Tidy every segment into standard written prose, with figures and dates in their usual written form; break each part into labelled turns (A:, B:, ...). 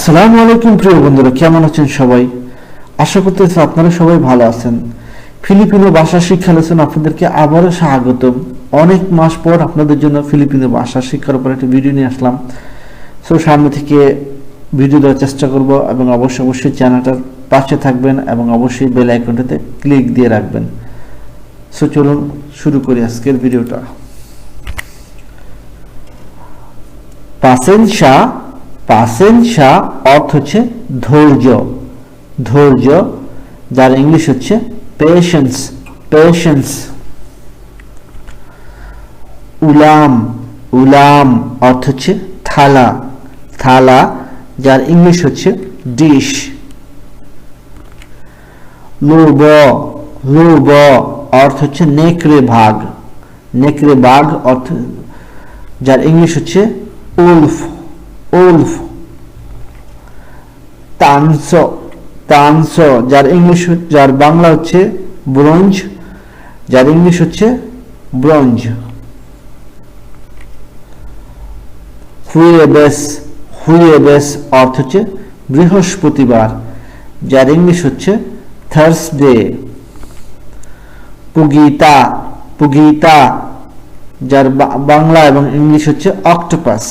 A: আসসালামু আলাইকুম প্রিয় বন্ধুরা, কেমন আছেন সবাই? আশা করতেছি আপনারা সবাই ভালো আছেন। ফিলিপিনো ভাষা শিক্ষা লেসন আপনাদেরকে আবারও স্বাগতম। অনেক মাস পর আপনাদের জন্য ফিলিপিনো ভাষা শিক্ষার উপর একটা ভিডিও নিয়ে আসলাম। সো সামনে থেকে ভিডিও দেওয়ার চেষ্টা করব এবং অবশ্যই চ্যানেলটার পাশে থাকবেন এবং অবশ্যই বেল আইকনটাতে ক্লিক দিয়ে রাখবেন। সো চলুন শুরু করি আজকের ভিডিওটা। পাসেনশা অর্থ হচ্ছে ধৈর্য, যার ইংলিশ হচ্ছে পেশেন্স। উলাম অর্থ হচ্ছে থালা, যার ইংলিশ হচ্ছে ডিশ। লোব অর্থ হচ্ছে নেকড়ে বাঘ অর্থ, যার ইংলিশ হচ্ছে উলফ। তানসো যার বাংলা হচ্ছে ব্রোঞ্জ, যার ইংলিশ হচ্ছে ব্রোঞ্জ। হুয়েবেস অর্থ হচ্ছে বৃহস্পতিবার, যার ইংলিশ হচ্ছে থার্সডে। পুগিতা যার বাংলা এবং ইংলিশ হচ্ছে অক্টোপাস।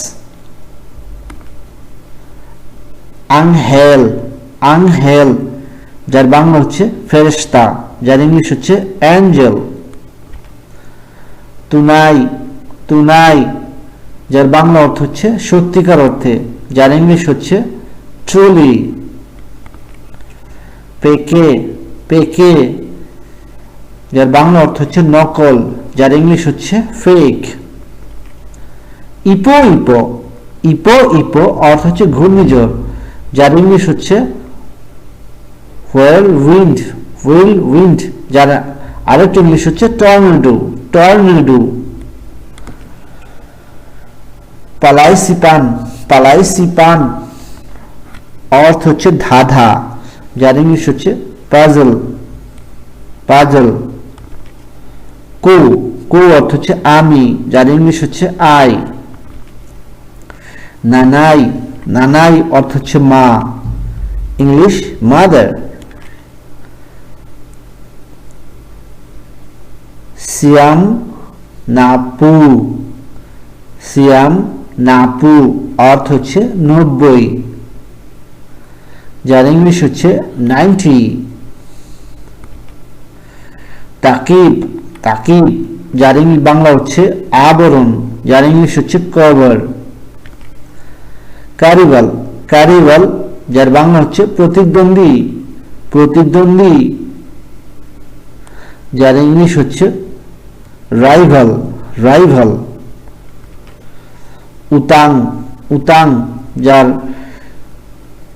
A: আংহেল যার বাংলা হচ্ছে ফেরেশতা, যার ইংলিশ হচ্ছে অ্যাঞ্জেল। তুনাই যার বাংলা অর্থ হচ্ছে সত্যিকার অর্থে, যার ইংলিশ হচ্ছে ট্রুলি। পেকে যার বাংলা অর্থ হচ্ছে নকল, যার ইংলিশ হচ্ছে ফেক। ইপো অর্থ হচ্ছে ঘূর্ণিঝড়, যার ইংলিশ হচ্ছে whirlwind, যার আরেকটা ইংলিশ হচ্ছে টর্নেডো। পালাইসিপান অর্থ হচ্ছে ধাঁধা, যার ইংলিশ হচ্ছে পাজল। কো অর্থ হচ্ছে আমি, যার ইংলিশ হচ্ছে আই। নানাই অর্থ হচ্ছে মা, ইংলিশ মাদার। সিয়াম নাপু অর্থ হচ্ছে 90, যার ইংলিশ হচ্ছে 90। তাকিব যার বাংলা হচ্ছে আবরণ, যার ইংলিশ হচ্ছে কভার। কারিবাল যার বাংলা হচ্ছে প্রতিদ্বন্দ্বী, যার ইংলিশ হচ্ছে রাইভাল। উতাং যার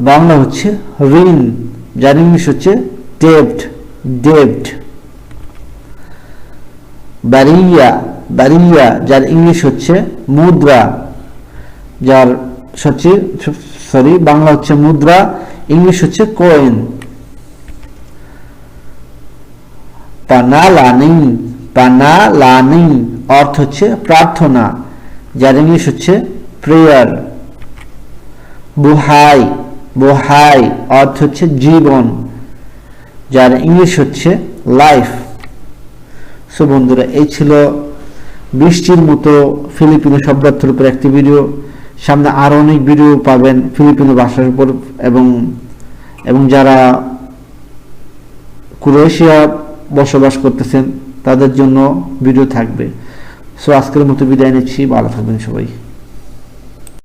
A: বাংলা হচ্ছে ঋণ, যার ইংলিশ হচ্ছে ডেপ্ট। বারিয়া যার ইংলিশ হচ্ছে মুদ্রা, যার বাংলা হচ্ছে মুদ্রা, ইংলিশ হচ্ছে কয়েন। পানালানিং অর্থ হচ্ছে প্রার্থনা, যার ইংলিশ হচ্ছে প্রেয়ার। বোহাই অর্থ হচ্ছে জীবন, যার ইংলিশ হচ্ছে লাইফ। সো বন্ধুরা, এই ছিল 20টির মতো ফিলিপিনো শব্দার্থের উপর একটি ভিডিও। সামনে আরো অনেক ভিডিও পাবেন ফিলিপিনো ভাষার উপর, এবং যারা ক্রোয়েশিয়া বসবাস করতেছেন তাদের জন্য ভিডিও থাকবে। সো আজকের মতো বিদায় নিচ্ছি, ভালো থাকবেন সবাই।